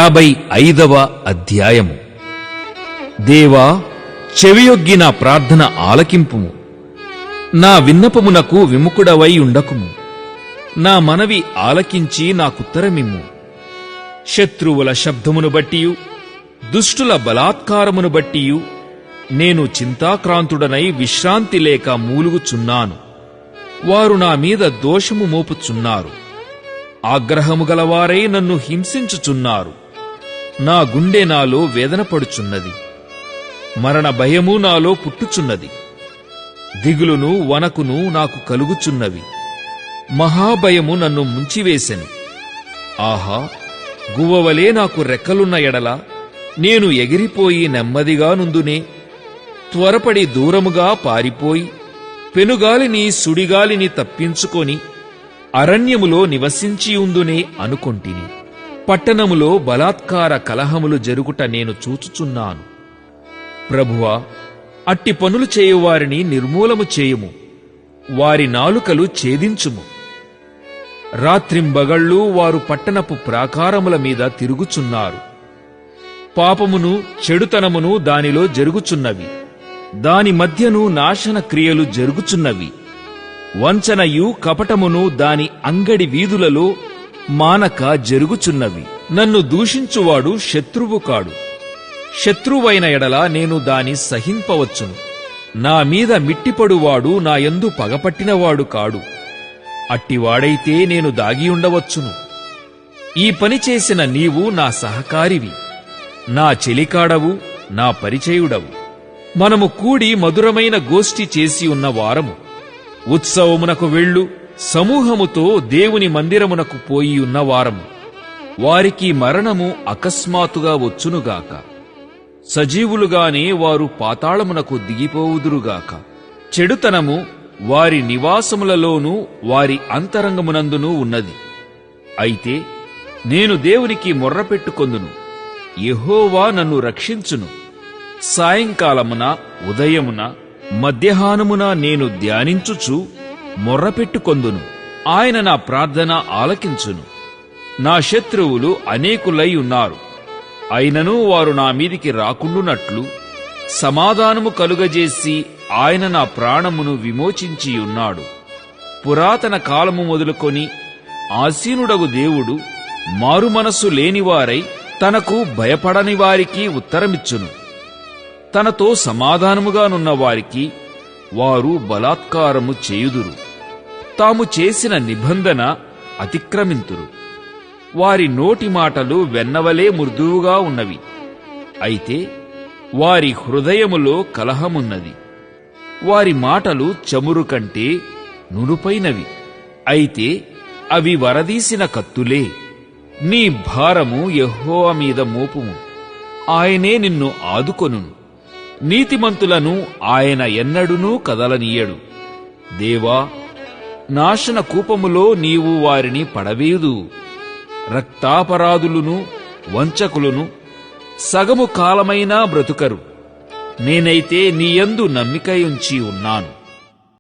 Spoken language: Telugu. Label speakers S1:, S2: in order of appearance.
S1: 85వ అధ్యాయము. దేవా, చెవియొగ్గి నా ప్రార్థన ఆలకింపుము. నా విన్నపమునకు విముఖుడవై ఉండకుము. నా మనవి ఆలకించి నాకుత్తరమిమ్ము. శత్రువుల శబ్దమును బట్టియు దుష్టుల బలాత్కారమును బట్టియు నేను చింతాక్రాంతుడనై విశ్రాంతి లేక మూలుగుచున్నాను. వారు నా మీద దోషము మోపుచున్నారు. ఆగ్రహము గలవారై నన్ను హింసించుచున్నారు. నా గుండె నాలో వేదనపడుచున్నది. మరణ భయము నాలో పుట్టుచున్నది. దిగులును వనకును నాకు కలుగుచున్నవి. మహాభయము నన్ను ముంచివేసెను. ఆహా, గువ్వవలే నాకు రెక్కలున్న ఎడల నేను ఎగిరిపోయి నెమ్మదిగా నుందునే. త్వరపడి దూరముగా పారిపోయి పెనుగాలిని సుడిగాలిని తప్పించుకొని అరణ్యములో నివసించియుందునే అనుకొంటిని. పట్టణములో బలాత్కార కలహములు జరుగుట నేను చూచుచున్నాను. ప్రభువా, అట్టి పనులు చేయువారిని నిర్మూలము చేయుము. వారి నాలుకలు ఛేదించుము. రాత్రింబగళ్ళు వారు పట్టణపు ప్రాకారముల మీద తిరుగుచున్నారు. పాపమును చెడుతనమును దానిలో జరుగుచున్నవి. దాని మధ్యను నాశన క్రియలు జరుగుచున్నవి. వంచనయు కపటమును దాని అంగడి వీధులలో మానక జరుగుచున్నవి. నన్ను దూషించువాడు శత్రువు కాడు. శత్రువైన ఎడల నేను దాని సహింపవచ్చును. నా మీద మిట్టిపడువాడు నా యందు పగపట్టినవాడు కాడు. అట్టివాడైతే నేను దాగియుండవచ్చును. ఈ పని చేసిన నీవు నా సహకారివి, నా చెలికాడవు, నా పరిచయుడవు. మనము కూడి మధురమైన గోష్ఠి చేసి ఉన్న వారము. ఉత్సవమునకు వెళ్ళు సమూహముతో దేవుని మందిరమునకు పోయి ఉన్నవారము. వారికి మరణము అకస్మాత్తుగా వచ్చునుగాక. సజీవులుగానే వారు పాతాళమునకు దిగిపోవుదురుగాక. చెడుతనము వారి నివాసములలోనూ వారి అంతరంగమునందునూ ఉన్నది. అయితే నేను దేవునికి మొర్రపెట్టుకొందును. యెహోవా నన్ను రక్షించును. సాయంకాలమున, ఉదయమున, మధ్యాహ్నమున నేను ధ్యానించుచు మొర్రపెట్టుకొందును. ఆయన నా ప్రార్థన ఆలకించును. నా శత్రువులు అనేకులై ఉన్నారు. అయినను వారు నా మీదికి రాకుండునట్లు సమాధానము కలుగజేసి ఆయన నా ప్రాణమును విమోచించియున్నాడు. పురాతన కాలము మొదలుకొని ఆసీనుడగు దేవుడు మారుమనస్సు లేనివారై తనకు భయపడని వారికి ఉత్తరమిచ్చును. తనతో సమాధానముగానున్న వారికి వారు బలాత్కారము చేయుదురు. తాము చేసిన నిబంధన అతిక్రమింతురు. వారి నోటి మాటలు వెన్నవలే మృదువుగా ఉన్నవి. అయితే వారి హృదయములో కలహమున్నది. వారి మాటలు చమురు కంటే నునుపైనవి. అయితే అవి వరదీసిన కత్తులే. నీ భారము యెహోవా మీద మోపుము. ఆయనే నిన్ను ఆదుకొనును. నీతిమంతులను ఆయన ఎన్నడూనూ కదలనీయడు. దేవా, నాశన కూపములో నీవు వారిని పడవేయుదు. రక్తాపరాధులును వంచకులను సగము కాలమైనా బ్రతుకరు. నేనైతే నీయందు నమ్మికయుంచి ఉన్నాను.